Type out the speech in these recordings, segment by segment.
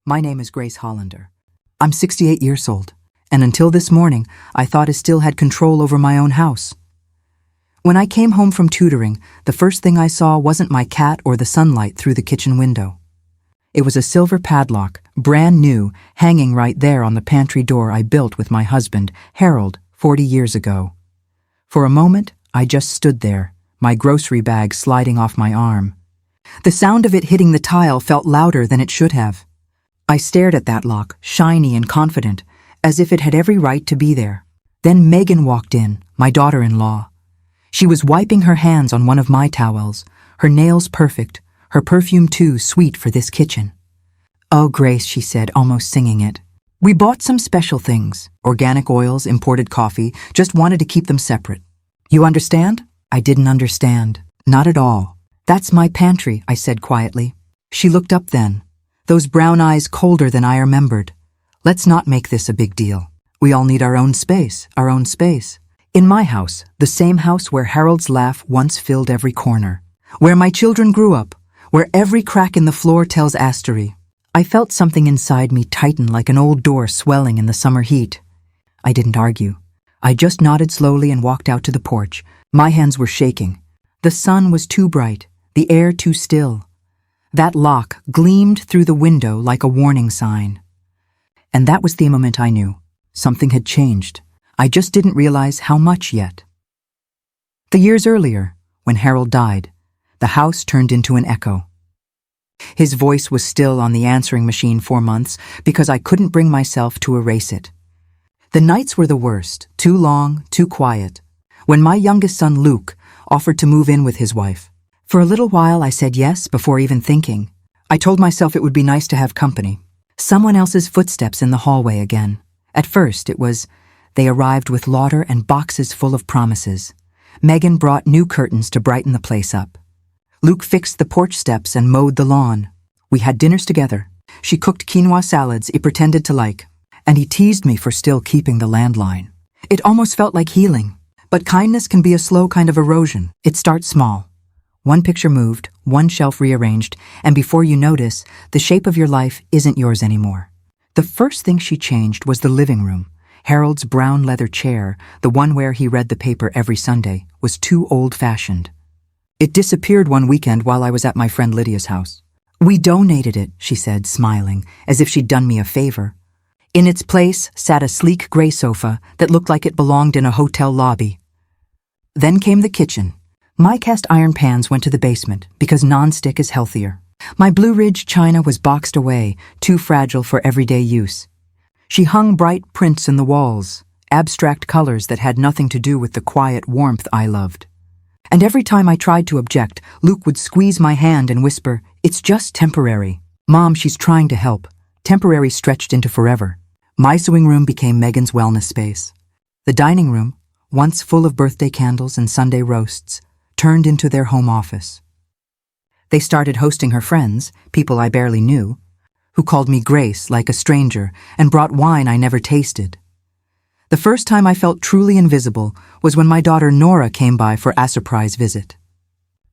My name is Grace Hollander. I'm 68 years old, and until this morning, I thought I still had control over my own house. When I came home from tutoring, the first thing I saw wasn't my cat or the sunlight through the kitchen window. It was a silver padlock, brand new, hanging right there on the pantry door I built with my husband, Harold, 40 years ago. For a moment, I just stood there, my grocery bag sliding off my arm. The sound of it hitting the tile felt louder than it should have. I stared at that lock, shiny and confident, as if it had every right to be there. Then Megan walked in, my daughter-in-law. She was wiping her hands on one of my towels, her nails perfect, her perfume too sweet for this kitchen. "Oh, Grace," she said, almost singing it. "We bought some special things, organic oils, imported coffee, just wanted to keep them separate. You understand?" I didn't understand. Not at all. "That's my pantry," I said quietly. She looked up then, those brown eyes colder than I remembered. "Let's not make this a big deal. We all need our own space, our own space. In my house, the same house where Harold's laugh once filled every corner, where my children grew up, where every crack in the floor tells Astery." I felt something inside me tighten like an old door swelling in the summer heat. I didn't argue. I just nodded slowly and walked out to the porch. My hands were shaking. The sun was too bright, the air too still. That lock gleamed through the window like a warning sign. And that was the moment I knew. Something had changed. I just didn't realize how much yet. The years earlier, when Harold died, the house turned into an echo. His voice was still on the answering machine for months because I couldn't bring myself to erase it. The nights were the worst, too long, too quiet. When my youngest son, Luke, offered to move in with his wife. For a little while I said yes before even thinking. I told myself it would be nice to have company. Someone else's footsteps in the hallway again. At first it was, they arrived with lauder and boxes full of promises. Megan brought new curtains to brighten the place up. Luke fixed the porch steps and mowed the lawn. We had dinners together. She cooked quinoa salads he pretended to like, and he teased me for still keeping the landline. It almost felt like healing. But kindness can be a slow kind of erosion. It starts small. One picture moved, one shelf rearranged, and before you notice, the shape of your life isn't yours anymore. The first thing she changed was the living room. Harold's brown leather chair, the one where he read the paper every Sunday, was too old-fashioned. It disappeared one weekend while I was at my friend Lydia's house. "We donated it," she said, smiling, as if she'd done me a favor. In its place sat a sleek gray sofa that looked like it belonged in a hotel lobby. Then came the kitchen. My cast iron pans went to the basement because non-stick is healthier. My Blue Ridge china was boxed away, too fragile for everyday use. She hung bright prints in the walls, abstract colors that had nothing to do with the quiet warmth I loved. And every time I tried to object, Luke would squeeze my hand and whisper, "It's just temporary. Mom, she's trying to help." Temporary stretched into forever. My sewing room became Megan's wellness space. The dining room, once full of birthday candles and Sunday roasts, turned into their home office. They started hosting her friends, people I barely knew, who called me Grace like a stranger and brought wine I never tasted. The first time I felt truly invisible was when my daughter Nora came by for a surprise visit.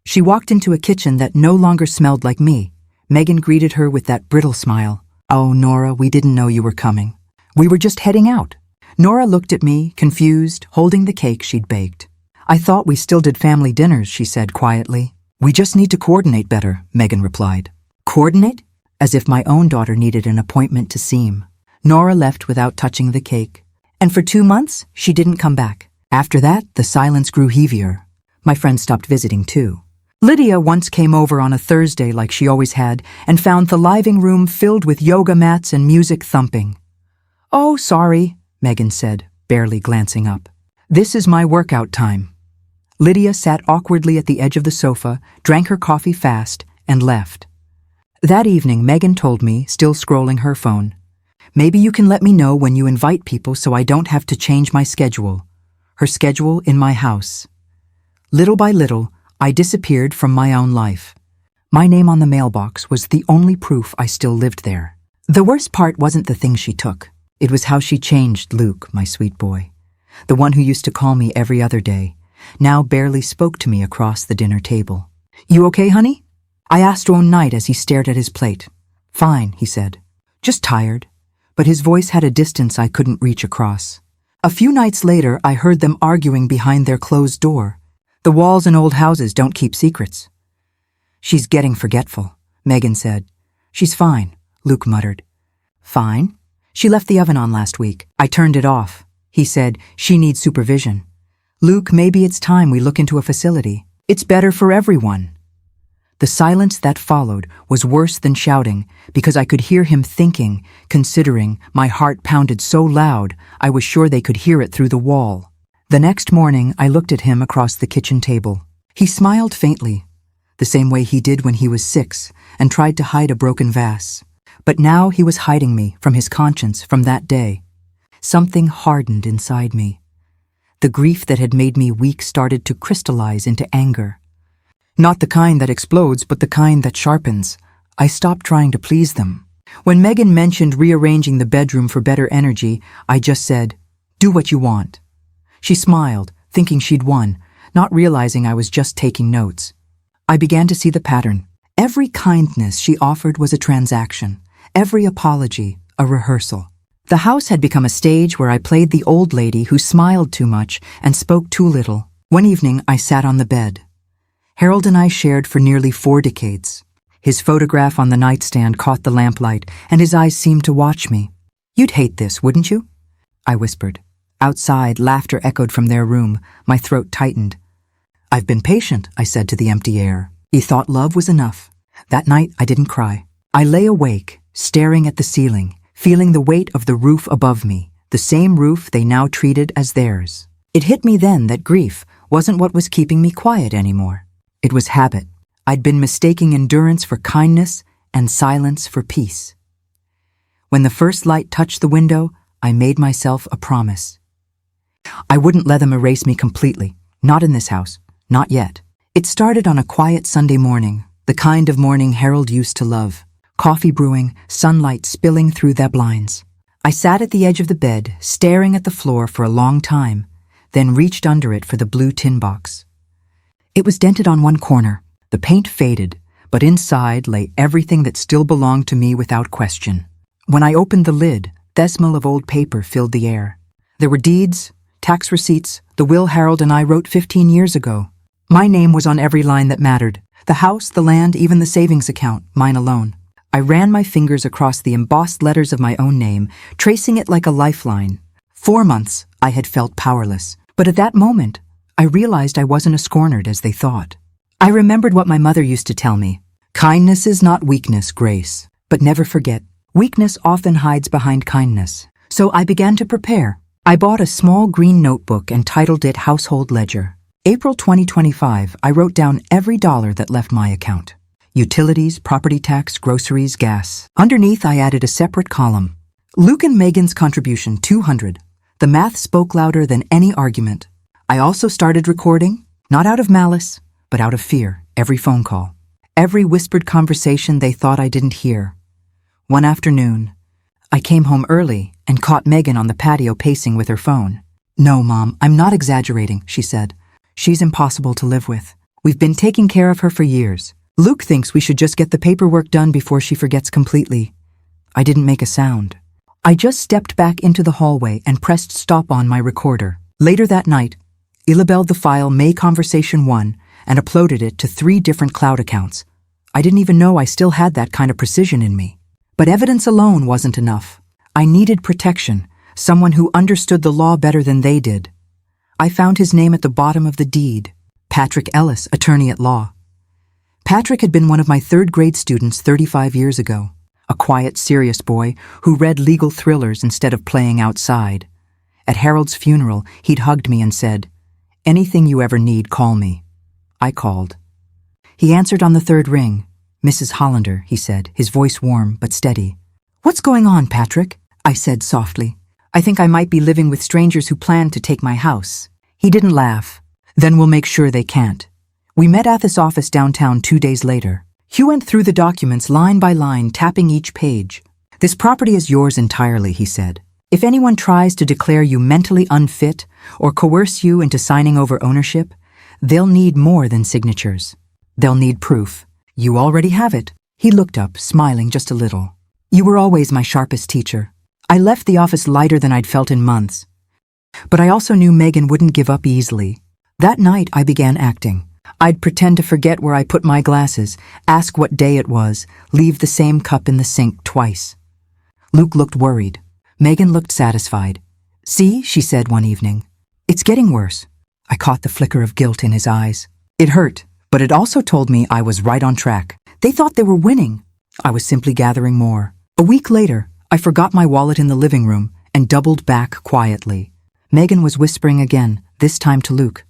She walked into a kitchen that no longer smelled like me. Megan greeted her with that brittle smile. "Oh, Nora, we didn't know you were coming. We were just heading out." Nora looked at me, confused, holding the cake she'd baked. "I thought we still did family dinners," she said quietly. "We just need to coordinate better," Megan replied. "Coordinate?" As if my own daughter needed an appointment to seem. Nora left without touching the cake. And for 2 months, she didn't come back. After that, the silence grew heavier. My friends stopped visiting too. Lydia once came over on a Thursday like she always had and found the living room filled with yoga mats and music thumping. "Oh, sorry," Megan said, barely glancing up. "This is my workout time." Lydia sat awkwardly at the edge of the sofa, drank her coffee fast, and left. That evening, Megan told me, still scrolling her phone, "Maybe you can let me know when you invite people so I don't have to change my schedule." Her schedule in my house. Little by little, I disappeared from my own life. My name on the mailbox was the only proof I still lived there. The worst part wasn't the things she took. It was how she changed Luke, my sweet boy. The one who used to call me every other day, now barely spoke to me across the dinner table. "You okay, honey?" I asked one night as he stared at his plate. "Fine," he said. Just tired. But his voice had a distance I couldn't reach across. A few nights later, I heard them arguing behind their closed door. The walls in old houses don't keep secrets. She's getting forgetful, Megan said. She's fine, Luke muttered. Fine? She left the oven on last week. I turned it off. He said, she needs supervision. Luke, maybe it's time we look into a facility. It's better for everyone. The silence that followed was worse than shouting because I could hear him thinking, considering. My heart pounded so loud I was sure they could hear it through the wall. The next morning I looked at him across the kitchen table. He smiled faintly, the same way he did when he was 6 and tried to hide a broken vase. But now he was hiding me from his conscience from that day. Something hardened inside me. The grief that had made me weak started to crystallize into anger. Not the kind that explodes, but the kind that sharpens. I stopped trying to please them. When Megan mentioned rearranging the bedroom for better energy, I just said, do what you want. She smiled, thinking she'd won, not realizing I was just taking notes. I began to see the pattern. Every kindness she offered was a transaction. Every apology, a rehearsal. The house had become a stage where I played the old lady who smiled too much and spoke too little. One evening, I sat on the bed. Harold and I shared for nearly 4 decades. His photograph on the nightstand caught the lamplight, and his eyes seemed to watch me. You'd hate this, wouldn't you? I whispered. Outside, laughter echoed from their room. My throat tightened. I've been patient, I said to the empty air. He thought love was enough. That night, I didn't cry. I lay awake, staring at the ceiling, feeling the weight of the roof above me, the same roof they now treated as theirs. It hit me then that grief wasn't what was keeping me quiet anymore. It was habit. I'd been mistaking endurance for kindness and silence for peace. When the first light touched the window, I made myself a promise. I wouldn't let them erase me completely. Not in this house. Not yet. It started on a quiet Sunday morning, the kind of morning Harold used to love. Coffee brewing, sunlight spilling through the blinds. I sat at the edge of the bed, staring at the floor for a long time, then reached under it for the blue tin box. It was dented on one corner. The paint faded, but inside lay everything that still belonged to me without question. When I opened the lid, the smell of old paper filled the air. There were deeds, tax receipts, the will Harold and I wrote 15 years ago. My name was on every line that mattered. The house, the land, even the savings account, mine alone. I ran my fingers across the embossed letters of my own name, tracing it like a lifeline. 4 months, I had felt powerless. But at that moment, I realized I wasn't as cornered as they thought. I remembered what my mother used to tell me. Kindness is not weakness, Grace. But never forget, weakness often hides behind kindness. So I began to prepare. I bought a small green notebook and titled it Household Ledger. April 2025, I wrote down every dollar that left my account. Utilities, property tax, groceries, gas. Underneath, I added a separate column. Luke and Megan's contribution, $200. The math spoke louder than any argument. I also started recording, not out of malice, but out of fear, every phone call, every whispered conversation they thought I didn't hear. One afternoon, I came home early and caught Megan on the patio pacing with her phone. No, Mom, I'm not exaggerating, she said. She's impossible to live with. We've been taking care of her for years. Luke thinks we should just get the paperwork done before she forgets completely. I didn't make a sound. I just stepped back into the hallway and pressed stop on my recorder. Later that night, labeled the file May Conversation 1 and uploaded it to 3 different cloud accounts. I didn't even know I still had that kind of precision in me. But evidence alone wasn't enough. I needed protection, someone who understood the law better than they did. I found his name at the bottom of the deed, Patrick Ellis, attorney at law. Patrick had been one of my 3rd grade students 35 years ago, a quiet, serious boy who read legal thrillers instead of playing outside. At Harold's funeral, he'd hugged me and said, "Anything you ever need, call me." I called. He answered on the 3rd ring. "Mrs. Hollander," he said, his voice warm but steady. "What's going on, Patrick?" I said softly. "I think I might be living with strangers who plan to take my house." He didn't laugh. "Then we'll make sure they can't." We met at his office downtown 2 days later. He went through the documents line by line, tapping each page. "This property is yours entirely," he said. "If anyone tries to declare you mentally unfit or coerce you into signing over ownership, they'll need more than signatures. They'll need proof. You already have it." He looked up, smiling just a little. You were always my sharpest teacher. I left the office lighter than I'd felt in months. But I also knew Megan wouldn't give up easily. That night, I began acting. I'd pretend to forget where I put my glasses, ask what day it was, leave the same cup in the sink twice. Luke looked worried. Megan looked satisfied. "See," she said one evening. "It's getting worse." I caught the flicker of guilt in his eyes. It hurt, but it also told me I was right on track. They thought they were winning. I was simply gathering more. A week later, I forgot my wallet in the living room and doubled back quietly. Megan was whispering again, this time to Luke.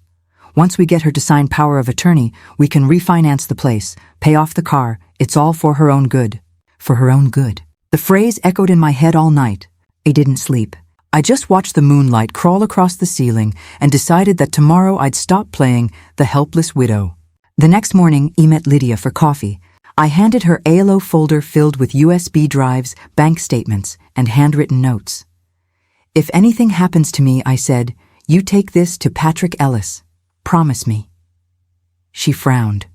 "Once we get her to sign power of attorney, we can refinance the place, pay off the car. It's all for her own good." For her own good. The phrase echoed in my head all night. I didn't sleep. I just watched the moonlight crawl across the ceiling and decided that tomorrow I'd stop playing the helpless widow. The next morning, I met Lydia for coffee. I handed her a yellow folder filled with USB drives, bank statements, and handwritten notes. "If anything happens to me," I said, "you take this to Patrick Ellis. Promise me." She frowned.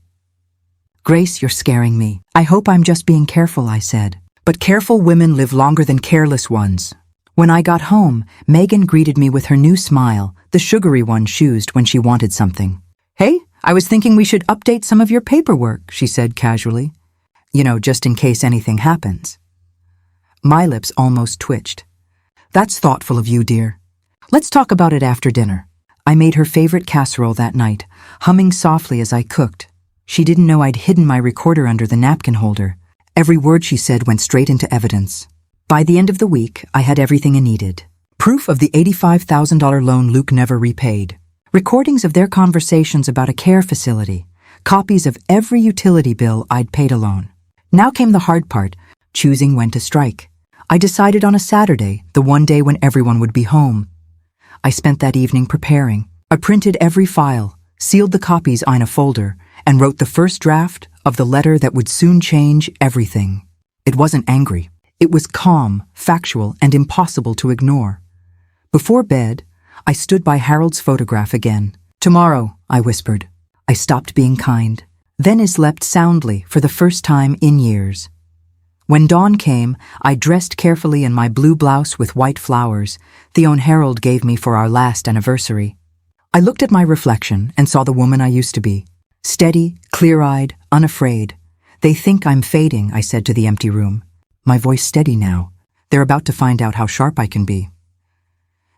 "Grace, you're scaring me." "I hope I'm just being careful," I said. "But careful women live longer than careless ones." When I got home, Megan greeted me with her new smile, the sugary one she used when she wanted something. "Hey, I was thinking we should update some of your paperwork," she said casually. "You know, just in case anything happens." My lips almost twitched. "That's thoughtful of you, dear. Let's talk about it after dinner." I made her favorite casserole that night, humming softly as I cooked. She didn't know I'd hidden my recorder under the napkin holder. Every word she said went straight into evidence. By the end of the week, I had everything I needed. Proof of the $85,000 loan Luke never repaid. Recordings of their conversations about a care facility. Copies of every utility bill I'd paid alone. Now came the hard part, choosing when to strike. I decided on a Saturday, the one day when everyone would be home. I spent that evening preparing. I printed every file, sealed the copies in a folder, and wrote the first draft of the letter that would soon change everything. It wasn't angry. It was calm, factual, and impossible to ignore. Before bed, I stood by Harold's photograph again. "Tomorrow," I whispered. I stopped being kind. Then I slept soundly for the first time in years. When dawn came, I dressed carefully in my blue blouse with white flowers Theo and Harold gave me for our last anniversary. I looked at my reflection and saw the woman I used to be. Steady, clear-eyed, unafraid. "They think I'm fading," I said to the empty room. My voice steady now. "They're about to find out how sharp I can be."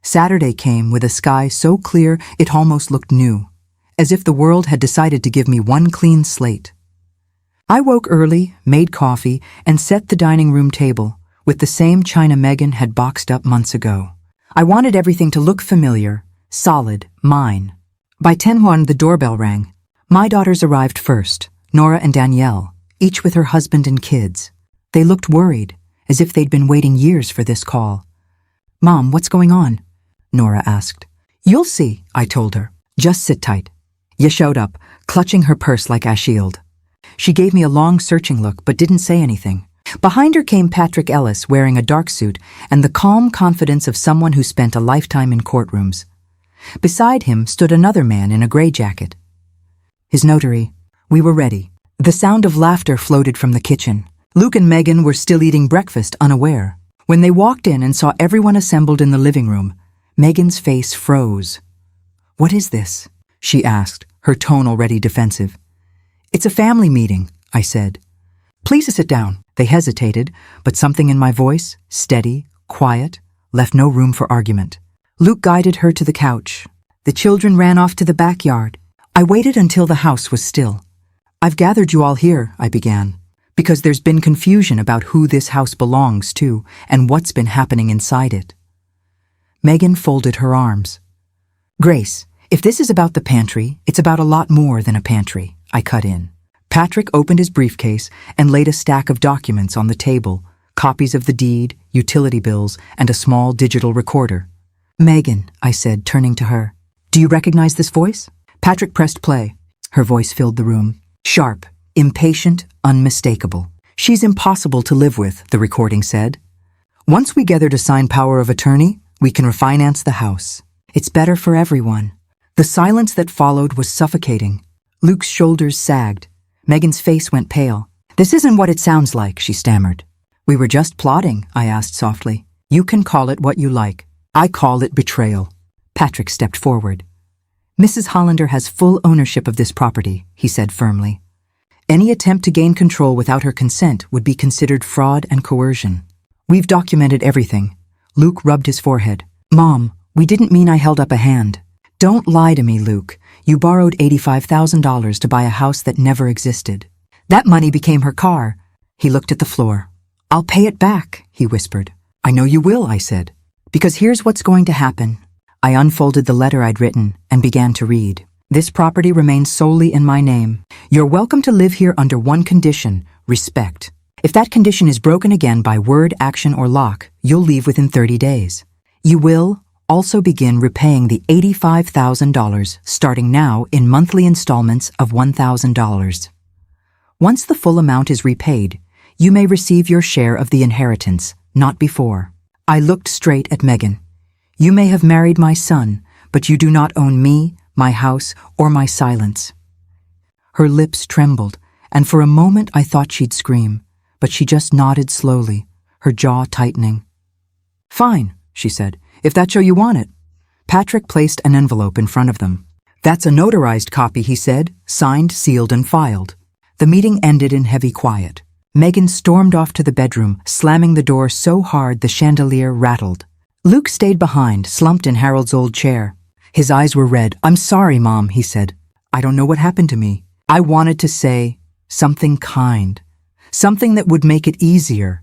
Saturday came with a sky so clear it almost looked new, as if the world had decided to give me one clean slate. I woke early, made coffee, and set the dining room table with the same china Megan had boxed up months ago. I wanted everything to look familiar, solid, mine. By 10:01, the doorbell rang. My daughters arrived first, Nora and Danielle, each with her husband and kids. They looked worried, as if they'd been waiting years for this call. "Mom, what's going on?" Nora asked. "You'll see," I told her. "Just sit tight." Ye showed up, clutching her purse like a shield. She gave me a long searching look but didn't say anything. Behind her came Patrick Ellis wearing a dark suit and the calm confidence of someone who spent a lifetime in courtrooms. Beside him stood another man in a gray jacket. His notary. We were ready. The sound of laughter floated from the kitchen. Luke and Megan were still eating breakfast, unaware. When they walked in and saw everyone assembled in the living room, Megan's face froze. "What is this?" she asked, her tone already defensive. "It's a family meeting," I said. "Please sit down." They hesitated, but something in my voice, steady, quiet, left no room for argument. Luke guided her to the couch. The children ran off to the backyard. I waited until the house was still. "I've gathered you all here," I began, "because there's been confusion about who this house belongs to and what's been happening inside it." Megan folded her arms. "Grace, if this is about the pantry, it's about a lot more than a pantry," I cut in. Patrick opened his briefcase and laid a stack of documents on the table, copies of the deed, utility bills, and a small digital recorder. "Megan," I said, turning to her, "do you recognize this voice?" Patrick pressed play. Her voice filled the room. Sharp, impatient, unmistakable. "She's impossible to live with," the recording said. "Once we gather to sign power of attorney, we can refinance the house. It's better for everyone." The silence that followed was suffocating. Luke's shoulders sagged. Megan's face went pale. "This isn't what it sounds like," she stammered. We were just plotting, I asked softly. You can call it what you like. I call it betrayal. Patrick stepped forward. Mrs. Hollander has full ownership of this property, he said firmly. Any attempt to gain control without her consent would be considered fraud and coercion. We've documented everything. Luke rubbed his forehead. Mom, we didn't mean I held up a hand. Don't lie to me, Luke. You borrowed $85,000 to buy a house that never existed. That money became her car. He looked at the floor. I'll pay it back, he whispered. I know you will, I said. Because here's what's going to happen. I unfolded the letter I'd written and began to read. This property remains solely in my name. You're welcome to live here under one condition, respect. If that condition is broken again by word, action, or lock, you'll leave within 30 days. You will also begin repaying the $85,000 starting now in monthly installments of $1,000. Once the full amount is repaid, you may receive your share of the inheritance, not before. I looked straight at Megan. You may have married my son, but you do not own me, my house, or my silence. Her lips trembled, and for a moment I thought she'd scream, but she just nodded slowly, her jaw tightening. Fine, she said, if that's how you want it. Patrick placed an envelope in front of them. That's a notarized copy, he said, signed, sealed, and filed. The meeting ended in heavy quiet. Megan stormed off to the bedroom, slamming the door so hard the chandelier rattled. Luke stayed behind, slumped in Harold's old chair. His eyes were red. I'm sorry, Mom, he said. I don't know what happened to me. I wanted to say something kind, something that would make it easier.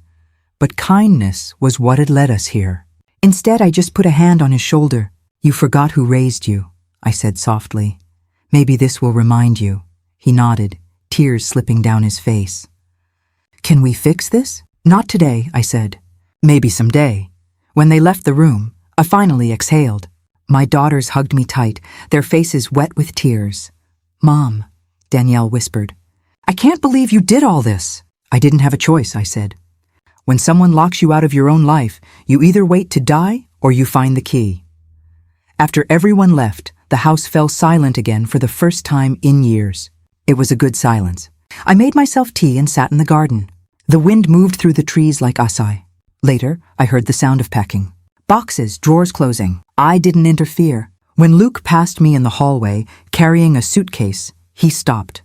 But kindness was what had led us here. Instead, I just put a hand on his shoulder. You forgot who raised you, I said softly. Maybe this will remind you. He nodded, tears slipping down his face. Can we fix this? Not today, I said. Maybe someday. When they left the room, I finally exhaled. My daughters hugged me tight, their faces wet with tears. Mom, Danielle whispered. I can't believe you did all this. I didn't have a choice, I said. When someone locks you out of your own life, you either wait to die or you find the key. After everyone left, the house fell silent again for the first time in years. It was a good silence. I made myself tea and sat in the garden. The wind moved through the trees like acai. Later, I heard the sound of packing. Boxes, drawers closing. I didn't interfere. When Luke passed me in the hallway, carrying a suitcase, he stopped.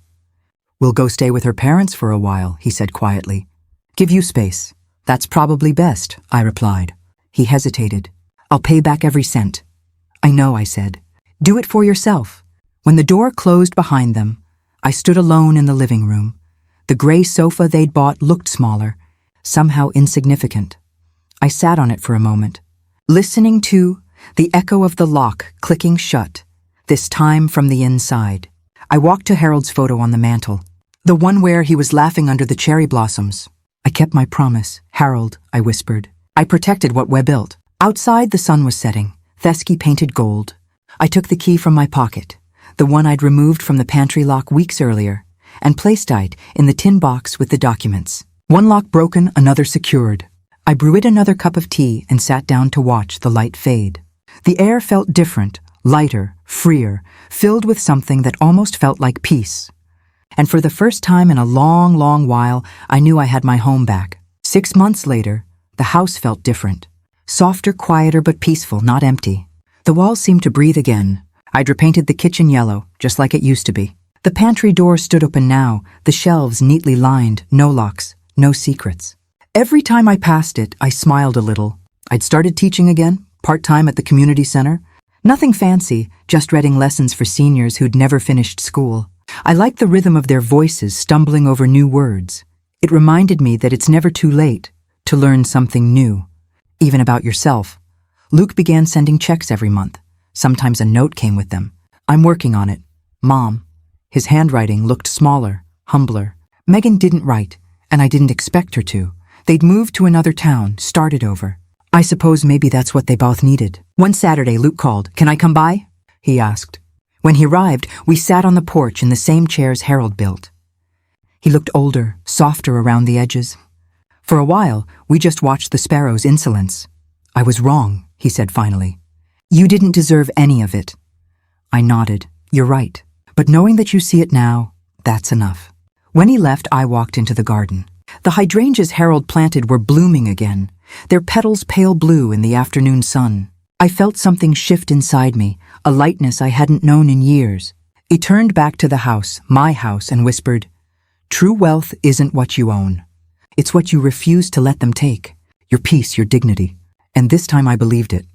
We'll go stay with her parents for a while, he said quietly. Give you space. That's probably best, I replied. He hesitated. I'll pay back every cent. I know, I said. Do it for yourself. When the door closed behind them, I stood alone in the living room. The gray sofa they'd bought looked smaller, somehow insignificant. I sat on it for a moment, listening to the echo of the lock clicking shut, this time from the inside. I walked to Harold's photo on the mantel, the one where he was laughing under the cherry blossoms. I kept my promise. Harold, I whispered. I protected what we built. Outside, the sun was setting, Thesky painted gold. I took the key from my pocket, the one I'd removed from the pantry lock weeks earlier, and placed it in the tin box with the documents. One lock broken, another secured. I brewed another cup of tea and sat down to watch the light fade. The air felt different, lighter, freer, filled with something that almost felt like peace. And for the first time in a long, long while, I knew I had my home back. 6 months later, the house felt different. Softer, quieter, but peaceful, not empty. The walls seemed to breathe again. I'd repainted the kitchen yellow, just like it used to be. The pantry door stood open now, the shelves neatly lined, no locks, no secrets. Every time I passed it, I smiled a little. I'd started teaching again, part-time at the community center. Nothing fancy, just reading lessons for seniors who'd never finished school. I liked the rhythm of their voices stumbling over new words. It reminded me that it's never too late to learn something new, even about yourself. Luke began sending checks every month. Sometimes a note came with them. I'm working on it. Mom. His handwriting looked smaller, humbler. Megan didn't write, and I didn't expect her to. They'd moved to another town, started over. I suppose maybe that's what they both needed. One Saturday, Luke called. Can I come by? He asked. When he arrived, we sat on the porch in the same chairs Harold built. He looked older, softer around the edges. For a while, we just watched the sparrow's insolence. I was wrong, he said finally. You didn't deserve any of it. I nodded. You're right. But knowing that you see it now, that's enough. When he left, I walked into the garden. The hydrangeas Harold planted were blooming again, their petals pale blue in the afternoon sun. I felt something shift inside me, a lightness I hadn't known in years. He turned back to the house, my house, and whispered, "True wealth isn't what you own. It's what you refuse to let them take. Your peace, your dignity." And this time I believed it.